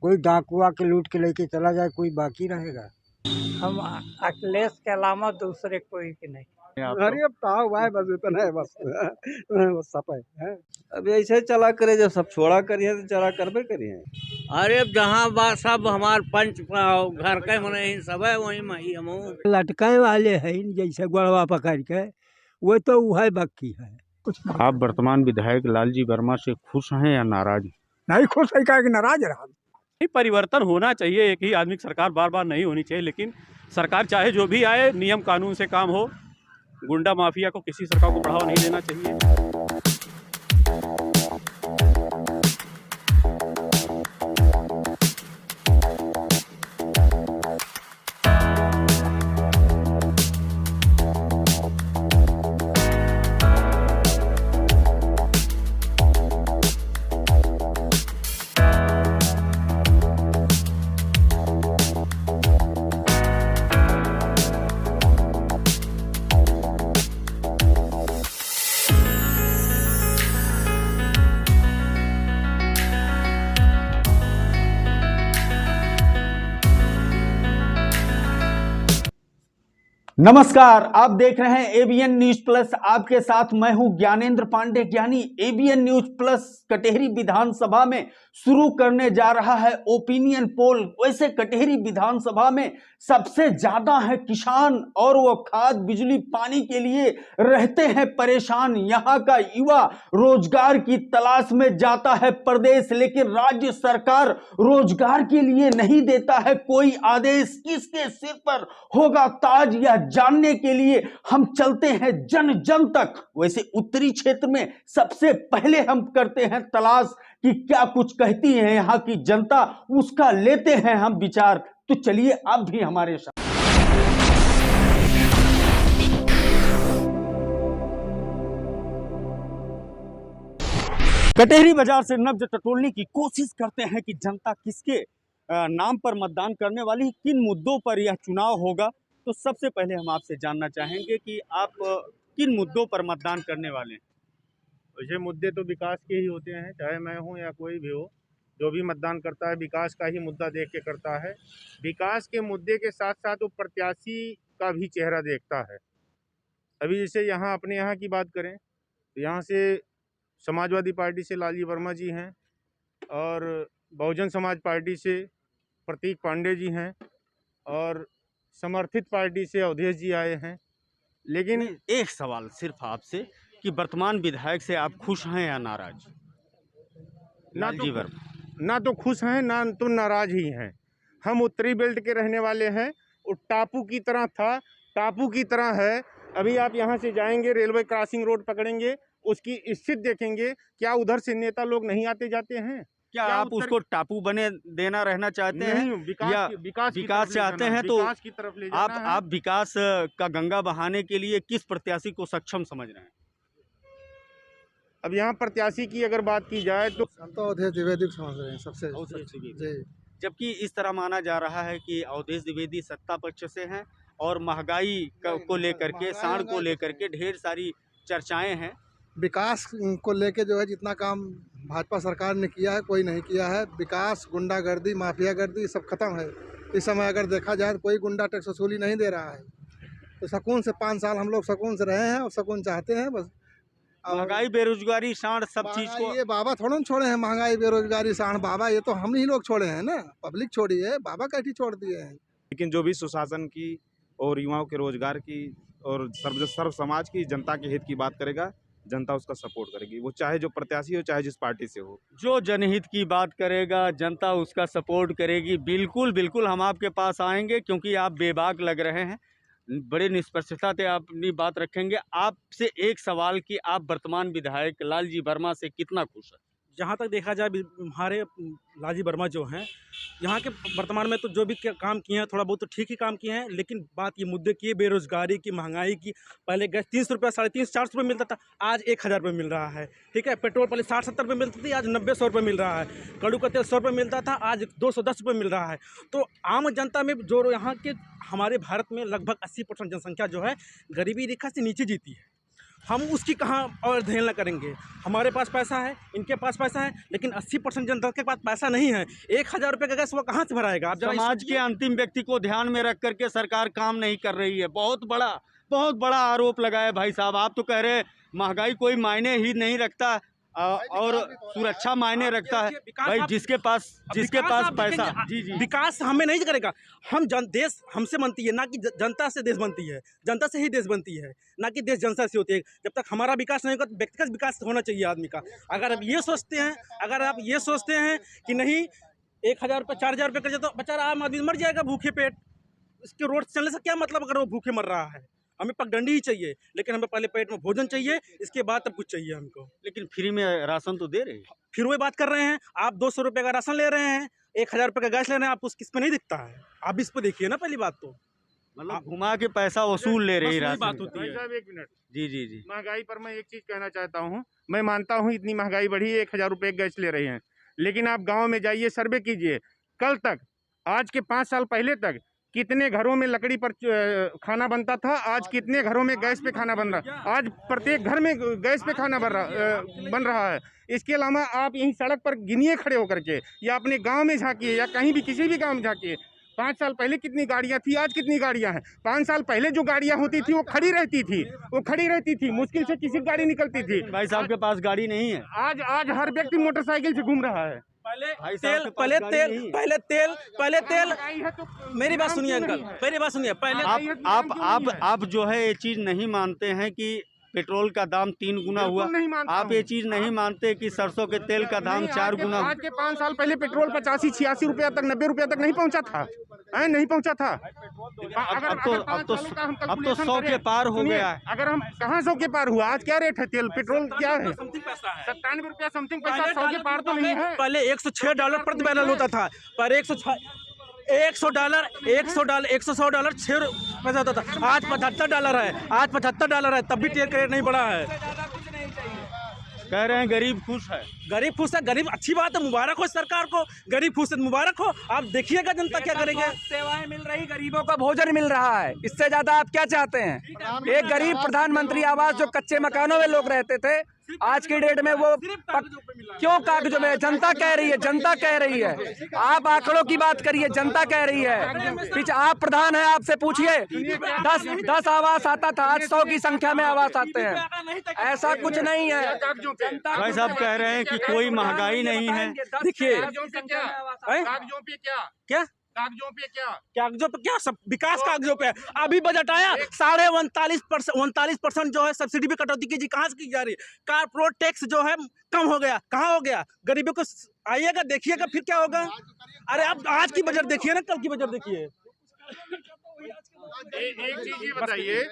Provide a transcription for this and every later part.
कोई डाकू आके लूट के लेके चला जाए, कोई बाकी रहेगा? हम अखिलेश के अलावा दूसरे कोई की नहीं। अरे अब कहा हुआ है, बस इतना है, बस बस सब है। अब ऐसे ही चला करे, जब सब छोड़ा करिए तो चला करबे करिए। अरे जहाँ बात सब हमार पंच घर के मने ही सब है, वही मही हम लटकाए वाले हैं जैसे गोड़वा पकड़ के, वो तो वह बाकी है। आप वर्तमान विधायक लालजी वर्मा से खुश हैं या नाराज? नहीं खुश है, क्या नाराज रहा? परिवर्तन होना चाहिए, एक ही आदमी की सरकार बार बार नहीं होनी चाहिए, लेकिन सरकार चाहे जो भी आए नियम कानून से काम हो। गुंडा माफिया को किसी सरकार को बढ़ावा नहीं देना चाहिए। नमस्कार, आप देख रहे हैं एबीएन न्यूज प्लस। आपके साथ मैं हूं ज्ञानेंद्र पांडे ज्ञानी। एबीएन न्यूज प्लस कटेहरी विधानसभा में शुरू करने जा रहा है ओपिनियन पोल। वैसे कटेहरी विधानसभा में सबसे ज्यादा है किसान और वो खाद बिजली पानी के लिए रहते हैं परेशान। यहाँ का युवा रोजगार की तलाश में जाता है प्रदेश, लेकिन राज्य सरकार रोजगार के लिए नहीं देता है कोई आदेश। किसके सिर पर होगा ताज, यह जानने के लिए हम चलते हैं जन जन तक। वैसे उत्तरी क्षेत्र में सबसे पहले हम करते हैं तलाश कि क्या कुछ कहती है यहाँ की जनता, उसका लेते हैं हम विचार। तो चलिए आप भी हमारे साथ। कटेहरी बाजार से नब्ज टटोलने की कोशिश करते हैं कि जनता किसके नाम पर मतदान करने वाली है, किन मुद्दों पर यह चुनाव होगा। तो सबसे पहले हम आपसे जानना चाहेंगे कि आप किन मुद्दों पर मतदान करने वाले हैं? वैसे मुद्दे तो विकास के ही होते हैं, चाहे मैं हूं या कोई भी हो। जो भी मतदान करता है विकास का ही मुद्दा देख के करता है। विकास के मुद्दे के साथ साथ वो प्रत्याशी का भी चेहरा देखता है। अभी जैसे यहाँ अपने यहाँ की बात करें तो यहाँ से समाजवादी पार्टी से लालजी वर्मा जी हैं और बहुजन समाज पार्टी से प्रतीक पांडे जी हैं और समर्थित पार्टी से अवधेश जी आए हैं। लेकिन एक सवाल सिर्फ आपसे कि वर्तमान विधायक से आप खुश हैं या नाराज? ना तो खुश हैं ना तो नाराज ही हैं। हम उत्तरी बेल्ट के रहने वाले हैं। वो टापू की तरह था, टापू की तरह है। अभी आप यहाँ से जाएंगे, रेलवे क्रॉसिंग रोड पकड़ेंगे, उसकी स्थिति देखेंगे। क्या उधर से नेता लोग नहीं आते जाते हैं? क्या आप उसको टापू बने देना रहना चाहते हैं या विकास चाहते हैं? तो विकास की तरफ ले जाना है। आप विकास का गंगा बहाने के लिए किस प्रत्याशी को सक्षम समझ रहे हैं? अब यहाँ प्रत्याशी की अगर बात की जाए तो अवधेश द्विवेदी समझ रहे हैं सबसे। जबकि इस तरह माना जा रहा है कि अवधेश द्विवेदी सत्ता पक्ष से हैं और महंगाई को लेकर के, साढ़ को लेकर के ढेर सारी चर्चाएं हैं। विकास को लेके जो है जितना काम भाजपा सरकार ने किया है कोई नहीं किया है। विकास, गुंडागर्दी, माफियागर्दी सब खत्म है। इस समय अगर देखा जाए तो कोई गुंडा टैक्स वसूली नहीं दे रहा है। तो सुकून से 5 साल हम लोग सुकून से रहे हैं और सुकून चाहते हैं बस। महंगाई, बेरोजगारी, साढ़ सब चीज को ये बाबा थोड़ा ना छोड़े हैं। महंगाई, बेरोजगारी, साढ़ बाबा ये तो हम ही लोग छोड़े हैं ना, पब्लिक छोड़ी है, बाबा कैठी छोड़ दिए हैं। लेकिन जो भी सुशासन की और युवाओं के रोजगार की और सर्व समाज की, जनता के हित की बात करेगा, जनता उसका सपोर्ट करेगी। वो चाहे जो प्रत्याशी हो, चाहे जिस पार्टी से हो। जो जनहित की बात करेगा जनता उसका सपोर्ट करेगी। बिल्कुल बिल्कुल हम आपके पास आएंगे क्योंकि आप बेबाक लग रहे हैं। बड़े निष्पक्षता से आप अपनी बात रखेंगे। आपसे एक सवाल कि आप वर्तमान विधायक लालजी वर्मा से कितना खुश हैं? जहाँ तक देखा जाए हमारे लालजी वर्मा जो हैं यहाँ के वर्तमान में तो जो भी काम किए हैं थोड़ा बहुत तो ठीक ही काम किए हैं, लेकिन बात ये मुद्दे की बेरोजगारी की, महंगाई की। पहले गैस 300 रुपये, 350, 400 रुपये मिलता था, आज 1000 रुपये मिल रहा है। ठीक है, पेट्रोल पहले 60-70 रुपये मिलती थी, आज 90-100 रुपये मिल रहा है। कड़ू का तेल 100 रुपये मिलता था, आज 210 रुपये मिल रहा है। तो आम जनता में जो यहाँ के हमारे भारत में लगभग 80% जनसंख्या जो है गरीबी रेखा से नीचे जीती है। हम उसकी कहाँ और अवहेलना करेंगे। हमारे पास पैसा है, इनके पास पैसा है, लेकिन 80% जनता के पास पैसा नहीं है। 1000 रुपये का गैस वो कहाँ से भराएगा? आप जरा समाज के अंतिम व्यक्ति को ध्यान में रख करके सरकार काम नहीं कर रही है। बहुत बड़ा आरोप लगा है भाई साहब। आप तो कह रहे हैं महंगाई कोई मायने ही नहीं रखता और सुरक्षा मायने रखता है। भाई जिसके पास पैसा, जी विकास हमें नहीं करेगा। हम देश हमसे बनती है, ना कि जनता से देश बनती है। जनता से ही देश बनती है, ना कि देश जनता से होती है। जब तक हमारा विकास नहीं होगा तो व्यक्तिगत विकास होना चाहिए आदमी का। अगर आप ये सोचते हैं कि नहीं 1000 रुपये 4000 रुपये कर जाए तो बेचारा आम आदमी मर जाएगा भूखे पेट। इसके रोड चलने से क्या मतलब अगर वो भूखे मर रहा है? हमें पगडंडी ही चाहिए, लेकिन हमें पहले पेट में भोजन चाहिए, इसके बाद तब कुछ चाहिए हमको। लेकिन फ्री में राशन तो दे रहे हैं। फिर वही बात कर रहे हैं, आप 200 रुपये का राशन ले रहे हैं, 1000 रुपये का गैस ले रहे हैं, आप उस किस पे नहीं दिखता है? आप इस पे देखिए ना। पहली बात तो मतलब घुमा के पैसा वसूल ले रही राशन। बात होती है। साहब 1 मिनट, जी महंगाई पर मैं एक चीज़ कहना चाहता हूँ। मैं मानता हूँ इतनी महंगाई बढ़ी, 1000 रुपये गैस ले रहे हैं, लेकिन आप गाँव में जाइए, सर्वे कीजिए। कल तक, आज के 5 साल पहले तक कितने घरों में लकड़ी पर खाना बनता था, आज कितने घरों में गैस पे खाना बन रहा है। आज प्रत्येक घर में गैस पे खाना बन रहा है। इसके अलावा आप यहीं सड़क पर गिनिए खड़े होकर के, या अपने गांव में झांकिए, या कहीं भी किसी भी गांव में झांकिए। 5 साल पहले कितनी गाड़ियां थी, आज कितनी गाड़ियां हैं। 5 साल पहले जो गाड़ियां होती थी वो खड़ी रहती थी, मुश्किल से किसी गाड़ी निकलती थी। भाई साहब के पास गाड़ी नहीं है। आज हर व्यक्ति मोटरसाइकिल से घूम रहा है। पहले तेल। मेरी बात सुनिए अंकल, मेरी बात सुनिए। पहले आप जो है ये चीज नहीं मानते हैं कि पेट्रोल का दाम 3 गुना हुआ। आप ये चीज नहीं मानते कि सरसों के तेल का दाम 4 गुना। आज के 5 साल पहले पेट्रोल 85-86 रुपया तक, 90 रुपया तक नहीं पहुंचा था। नहीं पहुंचा था। अब तो 100 के पार हो गया है। अगर हम कहाँ 100 के पार हुआ? आज क्या रेट है तेल पेट्रोल क्या है? 97 रुपया समथिंग पैसा। 100 के पार तो नहीं है। पहले $106 प्रति बैरल होता था, पर $100 $100 6 पैसा होता था। आज $75 है, तब भी तेल का रेट नहीं बढ़ा है। कह रहे हैं गरीब खुश है। गरीब अच्छी बात है, मुबारक हो सरकार को। गरीब खुश है, मुबारक हो। आप देखिएगा जनता क्या करेंगे। सेवाएं मिल रही, गरीबों को भोजन मिल रहा है, इससे ज्यादा आप क्या चाहते हैं? एक गरीब प्रधानमंत्री आवास जो कच्चे मकानों में लोग रहते थे, आज की डेट में वो क्यों कागजों में? जनता कह रही है। आप आंकड़ों की बात करिए, जनता कह रही है। पीछे आप प्रधान हैं, आपसे पूछिए। 10 आवास आता था, आज 100 की संख्या में आवास आते हैं। ऐसा कुछ नहीं है। भाई साहब कह रहे हैं कि कोई महंगाई नहीं है। देखिए कागजों पे क्या सब विकास कागजों पे है। अभी बजट आया, 39% जो है सब्सिडी पे कटौती की कहाँ से की जा रही है? कारपोरेट टैक्स जो है कम हो गया, कहाँ हो गया? गरीबों को आइएगा, देखिएगा, फिर क्या होगा। अरे आप आज की बजट देखिए ना, कल की बजट देखिए। एक चीज ये बताइए,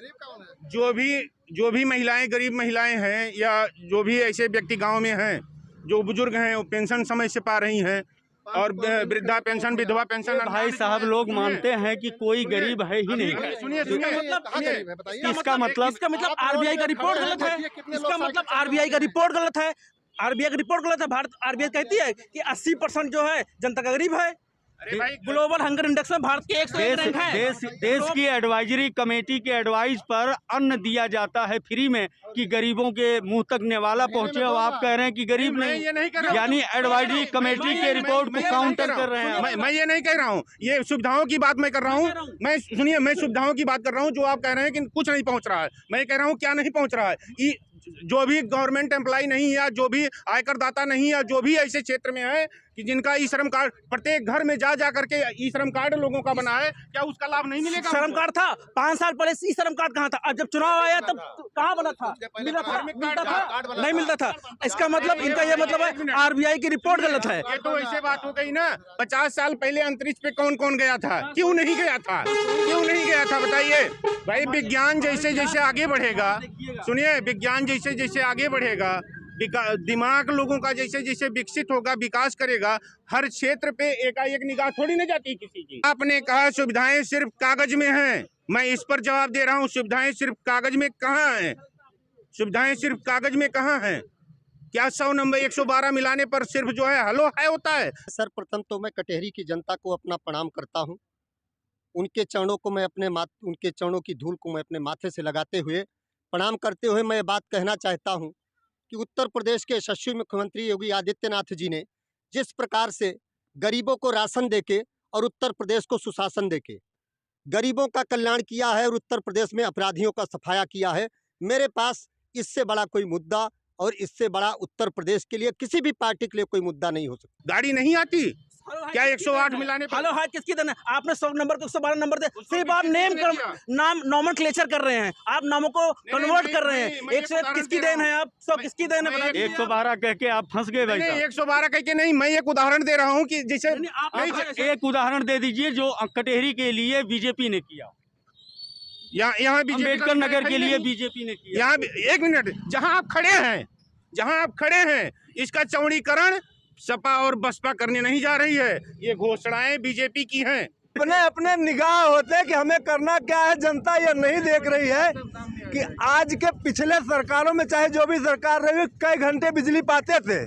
जो भी महिलाएं, गरीब महिलाएं हैं, या जो भी ऐसे व्यक्ति गांव में हैं जो बुजुर्ग हैं, वो पेंशन समय से पा रही हैं, और वृद्धा पेंशन, विधवा पेंशन। भाई साहब लोग मानते हैं कि कोई गरीब है ही नहीं। सुनिए, इसका मतलब आरबीआई का रिपोर्ट गलत है। इसका मतलब आरबीआई का रिपोर्ट गलत है। भारत आरबीआई कहती है कि 80% जो है जनता का गरीब है। ग्लोबल हंगर इंडेक्स में भारत के 101 रैंक है। देश की एडवाइजरी कमेटी के एडवाइस पर अन्न दिया जाता है फ्री में कि गरीबों के मुंह तक निवाला पहुंचे, और आप कह रहे हैं कि गरीब नहीं, यानी एडवाइजरी कमेटी के रिपोर्ट को काउंटर कर रहे हैं। मैं ये नहीं कह रहा हूँ, ये सुविधाओं की बात मैं कर रहा हूँ। मैं सुविधाओं की बात कर रहा हूँ। जो आप कह रहे हैं कि कुछ नहीं पहुँच रहा है, मैं कह रहा हूँ क्या नहीं पहुँच रहा है। जो भी गवर्नमेंट एम्प्लॉय नहीं, या जो भी आयकर दाता नहीं, या जो भी ऐसे क्षेत्र में है कि जिनका ई श्रम कार्ड, प्रत्येक घर में जा करके ई श्रम कार्ड लोगों का बना है, क्या उसका लाभ नहीं मिलेगा? श्रम कार्ड था 5 साल पहले, ई श्रम कार्ड कहाँ था? अब जब चुनाव आया तब कहाँ बना था? मिलता था? नहीं मिलता था। इसका मतलब, इनका ये मतलब है आरबीआई की रिपोर्ट गलत है। ये तो ऐसे बात हो गई ना। 50 साल पहले अंतरिक्ष पे कौन कौन गया था? क्यों नहीं गया था बताइए भाई। विज्ञान जैसे जैसे आगे बढ़ेगा, सुनिए, विज्ञान जैसे जैसे आगे बढ़ेगा, दिमाग लोगों का जैसे जैसे विकसित होगा, विकास करेगा, हर क्षेत्र पे एकाएक निगाह थोड़ी न जाती किसी की। आपने कहा सुविधाएं सिर्फ कागज में हैं, मैं इस पर जवाब दे रहा हूं, सुविधाएं सिर्फ कागज में कहाँ हैं? सुविधाएं सिर्फ कागज में कहाँ हैं? क्या 100 नंबर 112 मिलाने पर सिर्फ जो है हलो है होता है? सर्वप्रथम तो मैं कटेहरी की जनता को अपना प्रणाम करता हूं। उनके चरणों की धूल को मैं अपने माथे से लगाते हुए प्रणाम करते हुए मैं ये बात कहना चाहता हूँ कि उत्तर प्रदेश के यशस्वी मुख्यमंत्री योगी आदित्यनाथ जी ने जिस प्रकार से गरीबों को राशन देके और उत्तर प्रदेश को सुशासन देके गरीबों का कल्याण किया है और उत्तर प्रदेश में अपराधियों का सफाया किया है, मेरे पास इससे बड़ा कोई मुद्दा और इससे बड़ा उत्तर प्रदेश के लिए किसी भी पार्टी के लिए कोई मुद्दा नहीं हो सकता। गाड़ी नहीं आती क्या 108 मिलाने पर? हेलो हाय किसकी देना? आपने 100 नंबर को 112 नंबर दे, सिर्फ आप नाम नॉमेनक्लेचर कर रहे हैं, आप नामों को कन्वर्ट कर रहे हैं। 101 किसकी देन है? आप 100 किसकी देन है? 112 कह के आप फंस गए भाई साहब। 112 कह के नहीं, मैं एक उदाहरण दे रहा हूँ कि जैसे एक उदाहरण दे दीजिए जो कटेहरी के लिए बीजेपी ने किया, यहाँ अम्बेडकर नगर के लिए बीजेपी ने किया। यहाँ 1 मिनट, जहाँ आप खड़े हैं इसका चौड़ीकरण सपा और बसपा करने नहीं जा रही है, ये घोषणाएं बीजेपी की हैं। अपने अपने निगाह होते कि हमें करना क्या है, जनता ये नहीं देख रही है कि आज के पिछले सरकारों में चाहे जो भी सरकार रही कई घंटे बिजली पाते थे,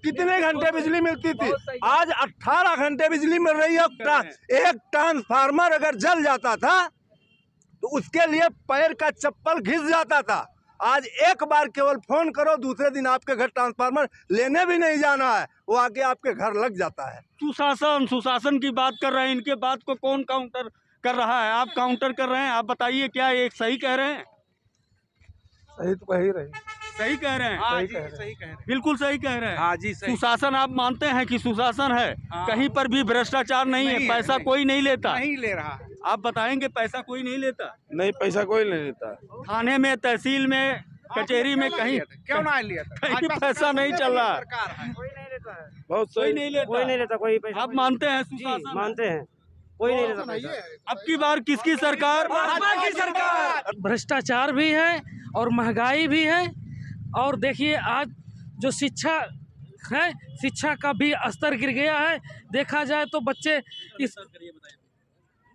कितने घंटे बिजली मिलती थी? आज 18 घंटे बिजली मिल रही है। एक ट्रांसफार्मर अगर जल जाता था तो उसके लिए पैर का चप्पल घिस जाता था। आज एक बार केवल फोन करो, दूसरे दिन आपके घर ट्रांसफार्मर लेने भी नहीं जाना है, वो आके आपके घर लग जाता है। सुशासन की बात कर रहे हैं, इनके बात को कौन काउंटर कर रहा है? आप काउंटर कर रहे हैं। आप बताइए क्या एक सही कह रहे हैं? सही तो कह ही रही, सही कह रहे हैं। सही कह रहे हैं, बिल्कुल सही कह रहे हैं। हाँ जी, सुशासन आप मानते हैं कि सुशासन है? कहीं पर भी भ्रष्टाचार नहीं है, पैसा कोई नहीं लेता, नहीं ले रहा है। आप बताएंगे पैसा कोई नहीं लेता? नहीं, पैसा कोई नहीं लेता। थाने में, तहसील में, कचहरी में कहीं क्यों ना लिया था? कहीं पैसा नहीं चल रहा। बहुत कोई नहीं लेता, कोई पैसा। आप मानते हैं सुशासन? मानते हैं, कोई नहीं लेता। अब की बार किसकी सरकार? भाजपा की सरकार। भ्रष्टाचार भी है और महंगाई भी है। और देखिए आज जो शिक्षा है, शिक्षा का भी स्तर गिर गया है। देखा जाए तो बच्चे इस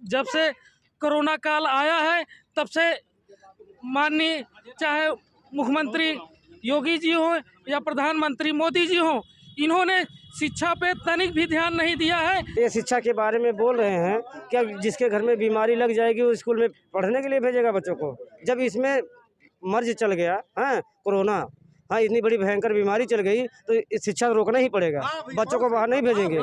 जब से कोरोना काल आया है तब से माननीय चाहे मुख्यमंत्री योगी जी हों या प्रधानमंत्री मोदी जी हों, इन्होंने शिक्षा पे तनिक भी ध्यान नहीं दिया है। ये शिक्षा के बारे में बोल रहे हैं क्या जिसके घर में बीमारी लग जाएगी वो स्कूल में पढ़ने के लिए भेजेगा बच्चों को? जब इसमें मर्ज चल गया है कोरोना, हाँ इतनी बड़ी भयंकर बीमारी चल गई तो इस शिक्षा रोकना ही पड़ेगा, बच्चों को बाहर नहीं भेजेंगे,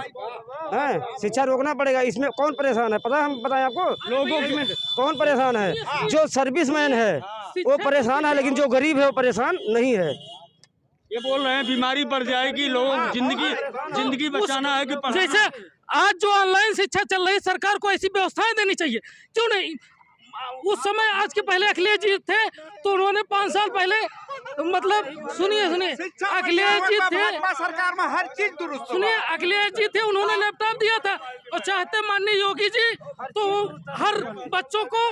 हैं शिक्षा रोकना पड़ेगा। इसमें कौन परेशान है पता है? हम बताएं आपको, लोगों की कौन परेशान है? जो सर्विसमैन है वो परेशान है, लेकिन जो गरीब है वो परेशान नहीं है। ये बोल रहे हैं बीमारी बढ़ जाएगी, लोग जिंदगी बचाना है कि जैसे आज जो ऑनलाइन शिक्षा चल रही है, सरकार को ऐसी व्यवस्थाएं देनी चाहिए। क्यों नहीं? उस समय आज के पहले अखिलेश जी थे तो उन्होंने 5 साल पहले मतलब सुनिए अखिलेश जी थे, सरकार में हर चीज दुरुस्त। सुनिए अखिलेश जी थे, उन्होंने लैपटॉप दिया था और चाहते माननीय योगी जी तो हर बच्चों को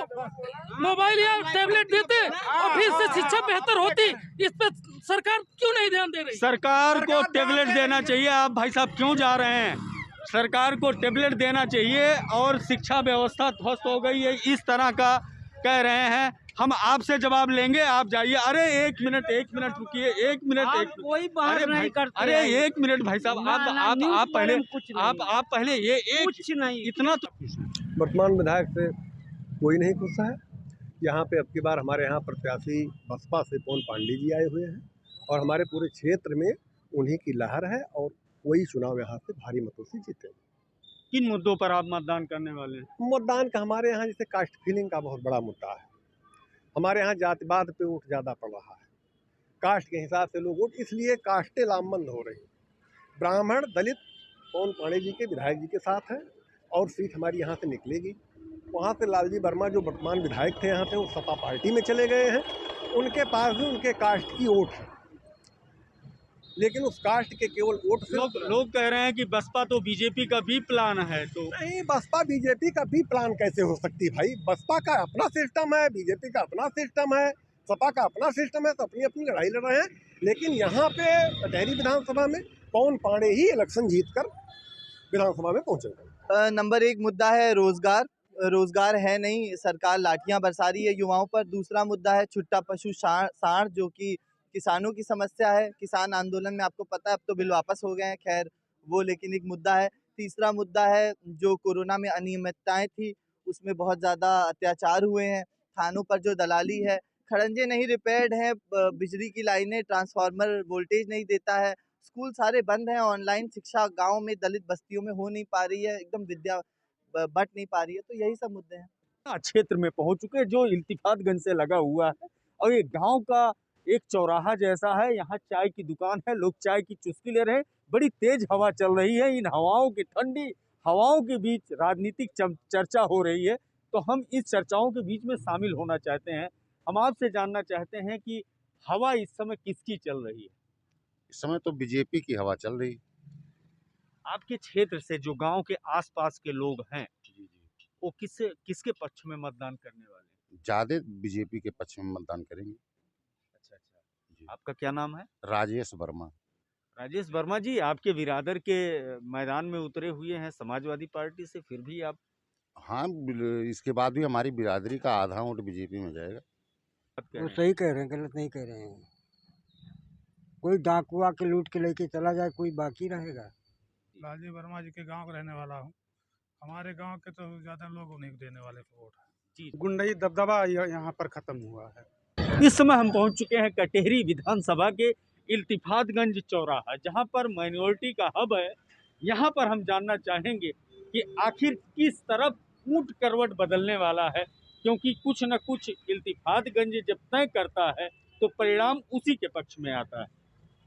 मोबाइल या टैबलेट देते और फिर से शिक्षा बेहतर होती। इस पे सरकार क्यों नहीं ध्यान दे रही? सरकार को टैबलेट देना चाहिए। आप भाई साहब क्यों जा रहे हैं? सरकार को टैबलेट देना चाहिए और शिक्षा व्यवस्था ध्वस्त हो गई है, इस तरह का कह रहे हैं। हम आपसे जवाब लेंगे, आप जाइए। अरे एक मिनट रुकिए, एक मिनट कोई बात नहीं करते। अरे एक मिनट भाई साहब, आप पहले ये एक कुछ नहीं इतना तो वर्तमान विधायक से कोई नहीं खुश है। यहाँ पे अब की बार हमारे यहाँ प्रत्याशी बसपा से पवन पांडे जी आए हुए हैं और हमारे पूरे क्षेत्र में उन्हीं की लहर है और वही चुनाव यहाँ से भारी मतों से जीते। किन मुद्दों पर आप मतदान करने वाले हैं? मतदान का हमारे यहाँ जैसे कास्ट फिलिंग का बहुत बड़ा मुद्दा है। हमारे यहाँ जातिवाद पे वोट ज़्यादा पड़ रहा है, कास्ट के हिसाब से लोग वोट, इसलिए कास्टें लामबंद हो रही। ब्राह्मण दलित पवन पांडे जी के विधायक जी के साथ है और सीट हमारी यहाँ से निकलेगी। वहाँ से लालजी वर्मा जो वर्तमान विधायक थे यहाँ से, वो सपा पार्टी में चले गए हैं। उनके पास भी उनके कास्ट की वोट है, लेकिन उस कास्ट के केवल वोट से लोग कह रहे हैं कि बसपा तो बीजेपी का भी प्लान है। तो नहीं, बसपा बीजेपी का भी प्लान कैसे हो सकती भाई? बसपा का अपना सिस्टम है, बीजेपी का अपना सिस्टम है, सपा का अपना सिस्टम है, तो अपनी अपनी लड़ाई लड़ रहे हैं। लेकिन यहाँ पे कटहरी विधानसभा में पवन पांडे ही इलेक्शन जीतकर विधानसभा में पहुंचे। नंबर 1 मुद्दा है रोजगार है नहीं, सरकार लाठियां बरसा रही है युवाओं पर। दूसरा मुद्दा है छुट्टा पशु साढ़, जो कि किसानों की समस्या है। किसान आंदोलन में आपको पता है अब तो बिल वापस हो गए हैं, खैर वो लेकिन एक मुद्दा है। तीसरा मुद्दा है जो कोरोना में अनियमितताएं थी उसमें बहुत ज़्यादा अत्याचार हुए हैं। थानों पर जो दलाली है, खड़ंजे नहीं रिपेयर्ड हैं, बिजली की लाइनें, ट्रांसफार्मर वोल्टेज नहीं देता है, स्कूल सारे बंद हैं, ऑनलाइन शिक्षा गांव में दलित बस्तियों में हो नहीं पा रही है, एकदम विद्या बट नहीं पा रही है। तो यही सब मुद्दे हैं। क्षेत्र में पहुंच चुके हैं जो इल्तिफातगंज से लगा हुआ है और ये गांव का एक चौराहा जैसा है। यहाँ चाय की दुकान है, लोग चाय की चुस्की ले रहे हैं। बड़ी तेज हवा चल रही है। इन हवाओं की, ठंडी हवाओं के बीच राजनीतिक चर्चा हो रही है, तो हम इस चर्चाओं के बीच में शामिल होना चाहते हैं। हम आपसे जानना चाहते हैं कि हवा इस समय किसकी चल रही है? इस समय तो बीजेपी की हवा चल रही है। आपके क्षेत्र से जो गांव के आसपास के लोग हैं, वो किसके पक्ष में मतदान करने वाले हैं? ज्यादा बीजेपी के पक्ष में मतदान करेंगे। अच्छा। आपका क्या नाम है? राजेश वर्मा। राजेश वर्मा जी, आपके बिरादर के मैदान में उतरे हुए हैं समाजवादी पार्टी से, फिर भी आप? हाँ, इसके बाद भी हमारी बिरादरी का आधा वोट बीजेपी में जाएगा। वो सही कह रहे हैं, गलत नहीं कह रहे हैं। कोई डाकुआ के लूट के लेके चला जाए, कोई बाकी रहेगा? लालजी वर्मा जी के गांव का रहने वाला हूँ। हमारे गांव के तो ज़्यादा लोग उन्हीं को देने वाले वोट है। गुंडई दबदबा यहाँ पर ख़त्म हुआ है। इस समय हम पहुंच चुके हैं कटेहरी विधानसभा के इल्तिफातगंज चौराहा, जहां पर माइनॉरिटी का हब है। यहां पर हम जानना चाहेंगे कि आखिर किस तरफ ऊंट करवट बदलने वाला है, क्योंकि कुछ न कुछ इल्तिफातगंज जब तय करता है तो परिणाम उसी के पक्ष में आता है।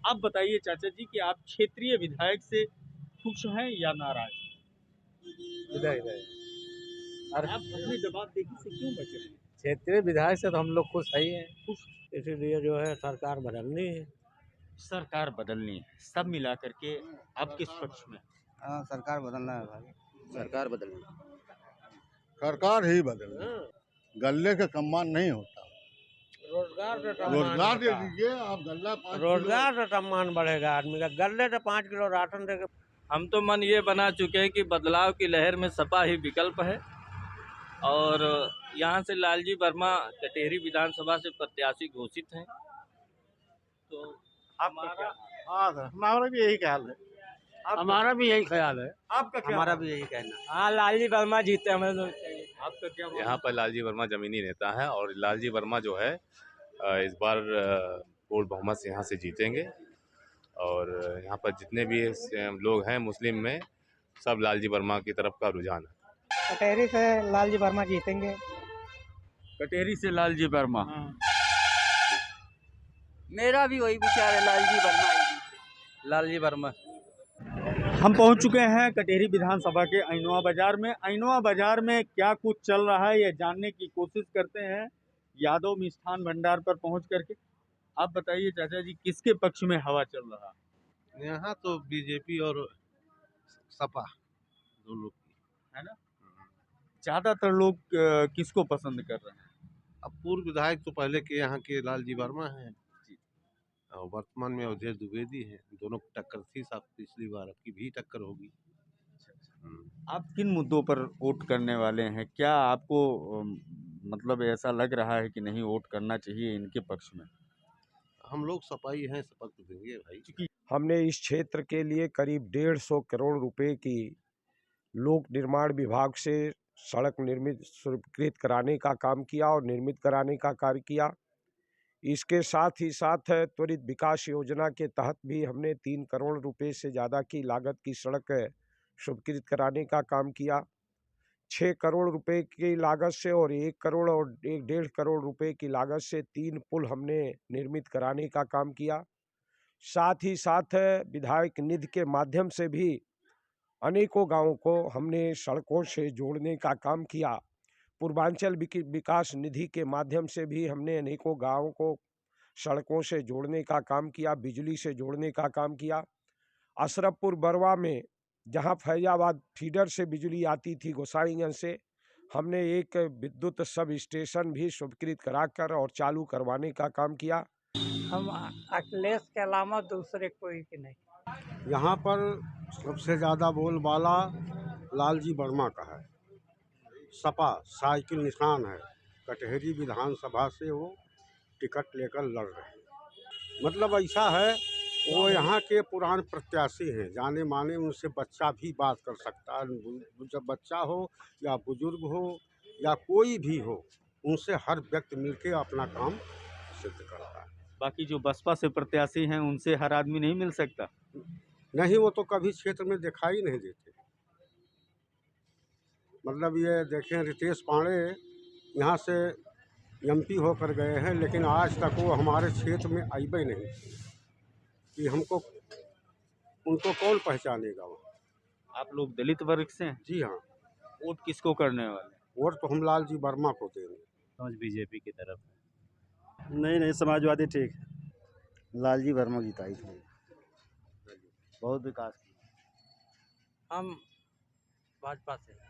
आप बताइए चाचा जी कि आप क्षेत्रीय विधायक से खुश हैं या नाराज? और आप अपनी जवाबदेही से क्यों बच रहे हैं? क्षेत्रीय विधायक से तो हम लोग खुश ही हैं, इसीलिए जो है सरकार बदलनी है। सरकार बदलनी है, सब मिला करके आप किस पक्ष में? हाँ, सरकार बदलना है भाई, सरकार बदलनी। सरकार ही बदलना, गले का सम्मान नहीं होता। रोजगार से रोजगार दे दीजिए आप, गल्ला रोजगार से सम्मान बढ़ेगा आदमी का। गले से 5 किलो राशन दे के हम तो मन ये बना चुके हैं कि बदलाव की लहर में सपा ही विकल्प है, और यहाँ से लालजी वर्मा कटेहरी विधानसभा से प्रत्याशी घोषित हैं। तो हमारा भी यही ख्याल है। हमारा भी यही ख्याल है। आपका क्या? हमारा भी यही कहना है। हाँ, लालजी वर्मा जीते हमें तो चाहिए। आपका क्या? यहाँ पर लालजी वर्मा जमीनी नेता है और लालजी वर्मा जो है इस बार पूर्ण बहुमत से यहाँ से जीतेंगे। और यहाँ पर जितने भी लोग हैं मुस्लिम में, सब लालजी वर्मा की तरफ का रुझान है। कटेहरी से लालजी वर्मा जीतेंगे। कटेहरी से लालजी वर्मा। मेरा भी वही विचार है, लालजी वर्मा ही। लालजी वर्मा। हम पहुंच चुके हैं कटेहरी विधानसभा के ऐनोआ बाजार में। ऐनोआ बाजार में क्या कुछ चल रहा है ये जानने की कोशिश करते हैं यादव मिष्ठान भंडार पर पहुंच करके। आप बताइए चाचा जी, किसके पक्ष में हवा चल रहा है? यहाँ तो बीजेपी और सपा दो लोग है ना। ज्यादातर लोग किसको पसंद कर रहे हैं? अब पूर्व विधायक तो पहले के यहाँ के लालजी वर्मा हैं और वर्तमान में अवधेश द्विवेदी हैं। दोनों की टक्कर थी साहब पिछली बार, अब की भी टक्कर होगी। आप किन मुद्दों पर वोट करने वाले हैं? क्या आपको मतलब ऐसा लग रहा है कि नहीं वोट करना चाहिए इनके पक्ष में? हम लोग सपाई हैं, सपा को देंगे भाई। हमने इस क्षेत्र के लिए करीब 150 करोड़ रुपए की लोक निर्माण विभाग से सड़क निर्मित स्वीकृत कराने का काम किया और निर्मित कराने का कार्य किया। इसके साथ ही साथ त्वरित विकास योजना के तहत भी हमने 3 करोड़ रुपए से ज़्यादा की लागत की सड़क स्वीकृत कराने का काम किया। 6 करोड़ रुपए की लागत से और 1 करोड़ और 1.5 करोड़ रुपए की लागत से 3 पुल हमने निर्मित कराने का काम किया। साथ ही साथ विधायक निधि के माध्यम से भी अनेकों गांवों को हमने सड़कों से जोड़ने का काम किया। पूर्वांचल विकास निधि के माध्यम से भी हमने अनेकों गांवों को सड़कों से जोड़ने का काम किया, बिजली से जोड़ने का काम किया। अशरफपुर बरवा में जहां फैजाबाद फीडर से बिजली आती थी गोसाईगंज से, हमने एक विद्युत सब स्टेशन भी स्वीकृत कराकर और चालू करवाने का काम किया। हम अखिलेश के अलावा दूसरे कोई भी नहीं। यहाँ पर सबसे ज़्यादा बोलबाला लालजी वर्मा का है। सपा साइकिल निशान है, कटहरी विधानसभा से वो टिकट लेकर लड़ रहे हैं। मतलब ऐसा है, वो यहाँ के पुराने प्रत्याशी हैं, जाने माने, उनसे बच्चा भी बात कर सकता है। जब बच्चा हो या बुजुर्ग हो या कोई भी हो, उनसे हर व्यक्ति मिलके अपना काम सिद्ध करता है। बाकी जो बसपा से प्रत्याशी हैं उनसे हर आदमी नहीं मिल सकता। नहीं, वो तो कभी क्षेत्र में दिखाई नहीं देते। मतलब ये देखें, रितेश पांडे यहाँ से एमपी होकर गए हैं, लेकिन आज तक वो हमारे क्षेत्र में आए नहीं कि हमको उनको कौन पहचानेगा। वो आप लोग दलित वर्ग से हैं? जी हाँ। वोट किसको करने वाले? वोट तो हम लालजी वर्मा को देंगे। समझ बीजेपी की तरफ। नहीं, समाजवादी ठीक है। लालजी वर्मा जिताई थे, बहुत विकास किया। हम भाजपा से हैं।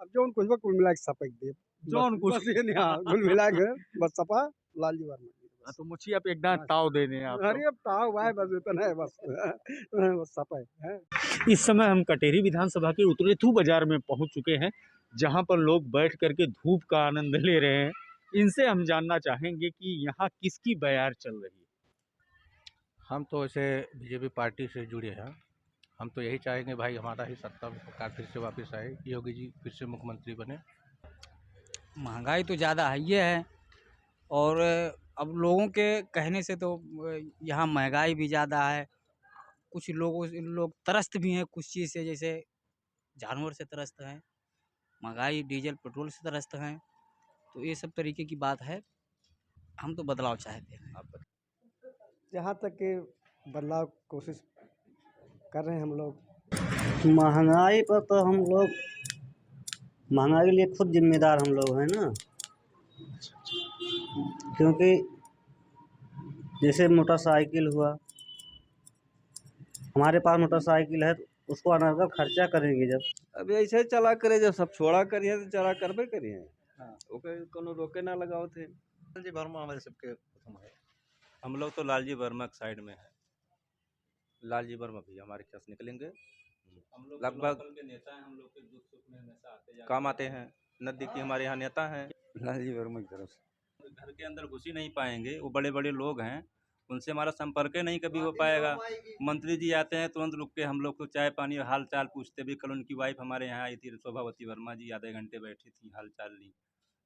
अब जो कुछ कुल मिला के सपा दे जौन कुछ कुल मिला के बस सपा लालजी वर्मा। तो मुझे आप एक दांत ताव देने आप। अरे अब ताव भाई बस इतना है, बस सपा है। इस समय हम कटेरी विधानसभा के उतरेथू बाजार में पहुंच चुके हैं, जहां पर लोग बैठ करके धूप का आनंद ले रहे हैं। इनसे हम जानना चाहेंगे कि यहाँ किसकी बयार चल रही है। हम तो ऐसे बीजेपी पार्टी से जुड़े हैं। हम तो यही चाहेंगे भाई हमारा ही सत्ता में सरकार फिर से वापस आए, योगी जी फिर से मुख्यमंत्री बने। महंगाई तो ज़्यादा है ये है, और अब लोगों के कहने से तो यहाँ महंगाई भी ज़्यादा है। कुछ लोग त्रस्त भी हैं कुछ चीज़ से, जैसे जानवर से त्रस्त हैं, महंगाई डीजल पेट्रोल से त्रस्त हैं। तो ये सब तरीके की बात है। हम तो बदलाव चाहते हैं। जहाँ तक के बदलाव कोशिश कर रहे हैं हम लोग। महंगाई पर तो हम लोग महंगाई के लिए खुद जिम्मेदार हम लोग हैं ना, क्योंकि जैसे मोटरसाइकिल हुआ, हमारे पास मोटरसाइकिल है तो उसको अनर्गल खर्चा करेंगे जब। अब ऐसे चला करे, जब सब छोड़ा करिए तो चला करबे करिए। ओके कोनो रोके ना लगाओ थे। लालजी वर्मा हमारे सबके प्रथम है। हम लोग तो लालजी वर्मा के साइड में है। लालजी वर्मा भी हमारे ख्याल से निकलेंगे। लगभग नेता हैं, हम लोग के दुख सुख में हमेशा आते काम आते हैं। नज़दीकी हमारे यहाँ नेता हैं लालजी वर्मा की तरफ से। घर के अंदर घुस ही नहीं पाएंगे, वो बड़े बड़े लोग हैं, उनसे हमारा संपर्क नहीं कभी हो पाएगा। मंत्री जी आते हैं तुरंत रुक के हम लोग को चाय पानी हाल चाल पूछते भी। कल उनकी वाइफ हमारे यहाँ आई थी, शोभावती वर्मा जी, आधे घंटे बैठी थी, हाल चाल ली।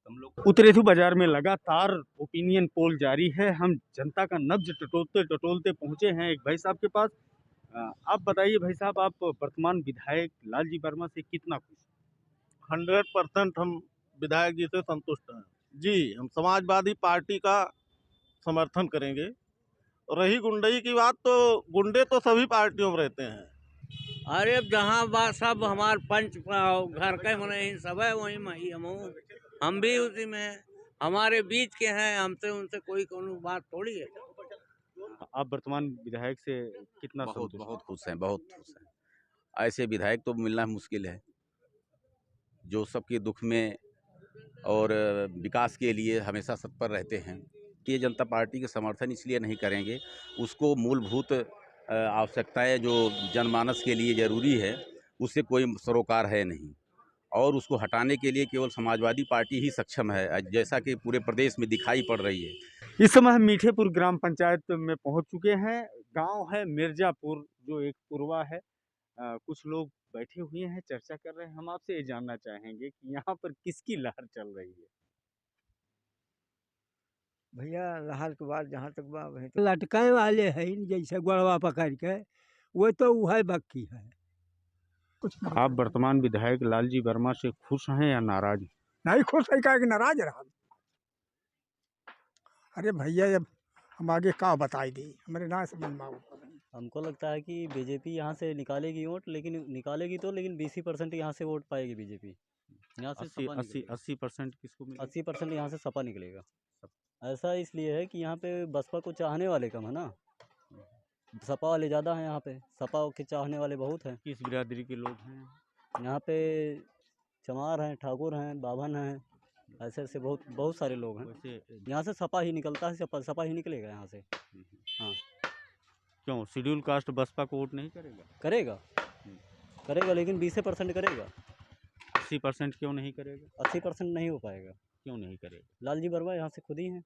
हम लोग उतरेथू बाजार में लगातार ओपिनियन पोल जारी है। हम जनता का नब्ज टटोलते टटोलते पहुंचे हैं एक भाई साहब के पास। आप बताइए भाई साहब, आप वर्तमान विधायक लालजी वर्मा से कितना खुश? 100% हम विधायक जी से संतुष्ट हैं जी। हम समाजवादी पार्टी का समर्थन करेंगे। रही गुंडई की बात, तो गुंडे तो सभी पार्टियों में रहते हैं। अरे अब जहाँ बात सब हमार पंच घर के मने ही सब है, वहीं में हम भी उसी में हैं। हमारे बीच के हैं, हमसे उनसे कोई बात थोड़ी है। आप वर्तमान विधायक से कितना? बहुत खुश हैं, बहुत खुश हैं। ऐसे विधायक तो मिलना मुश्किल है, जो सबके दुख में और विकास के लिए हमेशा तत्पर रहते हैं। भारतीय जनता पार्टी के समर्थन इसलिए नहीं करेंगे, उसको मूलभूत आवश्यकताएं जो जनमानस के लिए ज़रूरी है उससे कोई सरोकार है नहीं, और उसको हटाने के लिए केवल समाजवादी पार्टी ही सक्षम है, जैसा कि पूरे प्रदेश में दिखाई पड़ रही है। इस समय हम मीठेपुर ग्राम पंचायत में पहुंच चुके हैं। गांव है मिर्जापुर, जो एक पुरवा है। कुछ लोग बैठे हुए हैं, चर्चा कर रहे हैं। हम आपसे ये जानना चाहेंगे कि यहाँ पर किसकी लहर चल रही है? भैया लहर के बाद जहाँ तक बा वहीं तो लटकाए वाले हैं, जैसे गोड़वा पकड़ के, वो तो वह बाकी है। आप वर्तमान विधायक लालजी वर्मा से खुश हैं या नाराज? नहीं खुश है, क्या नाराज रहा। अरे भैया अब हम आगे क्या बताई दी, हमारे ना समझ में आओ। हमको लगता है कि बीजेपी यहाँ से निकालेगी वोट, लेकिन निकालेगी तो, लेकिन 20% यहाँ से वोट पाएगी बीजेपी। यहाँ से 80% किसको मिलेगा? 80% यहाँ से सपा निकलेगा। ऐसा इसलिए है कि यहाँ पे बसपा को चाहने वाले कम है ना, सपा वाले ज़्यादा हैं। यहाँ पे सपा के चाहने वाले बहुत हैं। किस बिरादरी के लोग हैं यहाँ पे? चमार हैं, ठाकुर हैं, बाभन हैं, ऐसे ऐसे बहुत सारे लोग हैं। यहाँ से सपा ही निकलता है, सपा ही निकलेगा यहाँ से। हाँ। क्यों शेड्यूल कास्ट बसपा को वोट नहीं करेगा? करेगा लेकिन 20% करेगा। 80% क्यों नहीं करेगा? 80% नहीं हो पाएगा। क्यों नहीं करेगा? लालजी वर्मा यहाँ से खुद ही हैं।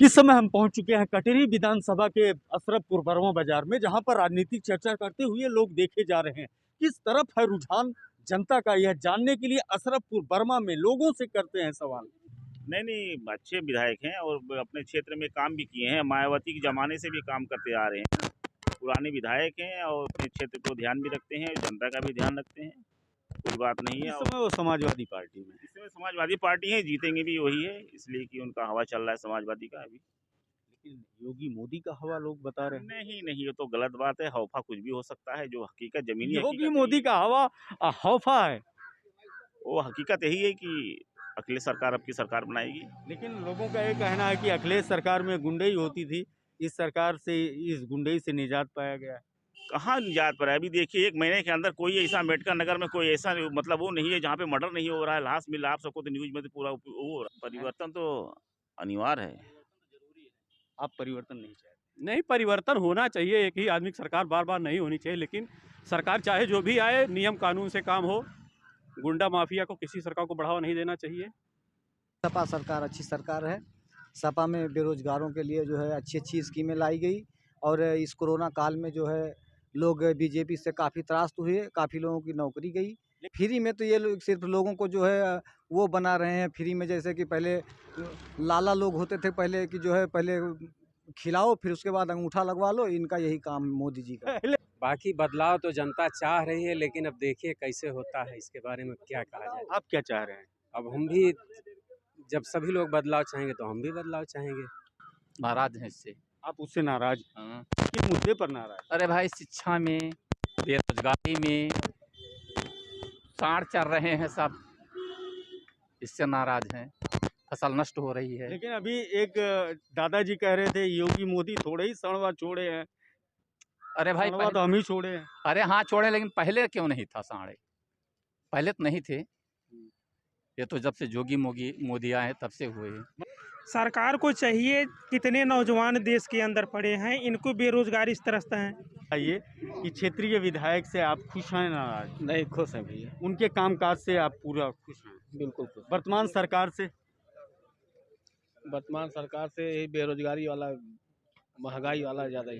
इस समय हम पहुंच चुके हैं कटेरी विधानसभा के अशरफपुर वर्मा बाजार में, जहां पर राजनीतिक चर्चा करते हुए लोग देखे जा रहे हैं। किस तरफ है रुझान जनता का, यह जानने के लिए अशरफपुर वर्मा में लोगों से करते हैं सवाल। नहीं नहीं, अच्छे विधायक हैं और अपने क्षेत्र में काम भी किए हैं। मायावती के ज़माने से भी काम करते आ रहे हैं। पुराने विधायक हैं और अपने क्षेत्र को ध्यान भी रखते हैं, जनता का भी ध्यान रखते हैं। कोई बात नहीं है। इस समय वो समाजवादी पार्टी में, इस समय समाजवादी पार्टी है, जीतेंगे भी वही है, इसलिए कि उनका हवा चल रहा है समाजवादी का अभी। लेकिन योगी मोदी का हवा लोग बता रहे हैं। नहीं नहीं, ये तो गलत बात है। हौफा कुछ भी हो सकता है, जो हकीकत जमीनी योगी मोदी का हवा हौफा है, वो हकीकत यही है कि अखिलेश सरकार अब की सरकार बनाएगी। लेकिन लोगों का ये कहना है कि अखिलेश सरकार में गुंडई होती थी, इस सरकार से इस गुंडई से निजात पाया गया है। कहाँ निजात पर है? अभी देखिए 1 महीने के अंदर कोई ऐसा अम्बेडकर नगर में कोई ऐसा मतलब वो नहीं है जहाँ पे मर्डर नहीं हो रहा है, लाश मिल रहा है। आप सबको तो न्यूज में तो पूरा वो हो रहा है। परिवर्तन तो अनिवार्य है। आप परिवर्तन नहीं चाहते? नहीं, परिवर्तन होना चाहिए। एक ही आदमी की सरकार बार बार नहीं होनी चाहिए, लेकिन सरकार चाहे जो भी आए, नियम कानून से काम हो। गुंडा माफिया को किसी सरकार को बढ़ावा नहीं देना चाहिए। सपा सरकार अच्छी सरकार है। सपा में बेरोजगारों के लिए जो है अच्छी अच्छी स्कीमें लाई गई और इस कोरोना काल में जो है लोग बीजेपी से काफ़ी त्रास्त हुए, काफ़ी लोगों की नौकरी गई। फ्री में तो ये लोग सिर्फ लोगों को जो है वो बना रहे हैं फ्री में, जैसे कि पहले लाला लोग होते थे पहले कि जो है पहले खिलाओ फिर उसके बाद अंगूठा लगवा लो। इनका यही काम मोदी जी का। बाकी बदलाव तो जनता चाह रही है, लेकिन अब देखिए कैसे होता है, इसके बारे में क्या कहा जाए। आप क्या चाह रहे हैं? अब हम भी, जब सभी लोग बदलाव चाहेंगे तो हम भी बदलाव चाहेंगे। नाराज हैं इससे। आप उससे नाराज? हाँ। किस मुद्दे पर नाराज? अरे भाई, शिक्षा में, बेरोजगारी में साड़ चल रहे हैं सब, इससे नाराज हैं। फसल नष्ट हो रही है। लेकिन अभी एक दादाजी कह रहे थे योगी मोदी थोड़े ही सड़वा छोड़े हैं। अरे भाई, तो हम ही छोड़े हैं। अरे हाँ छोड़े, लेकिन पहले क्यों नहीं था साढ़े? पहले तो नहीं थे, ये तो जब से जोगी मोदी आए तब से हुए हैं। सरकार को चाहिए, कितने नौजवान देश के अंदर पड़े हैं, इनको बेरोजगारी त्रस्त हैं। आइए कि क्षेत्रीय विधायक से आप खुश हैं नाराज? नहीं, खुश हैं भैया। उनके कामकाज से आप पूरा खुश हैं? बिल्कुल खुश। वर्तमान सरकार से? वर्तमान सरकार से बेरोजगारी वाला, महंगाई वाला ज़्यादा ही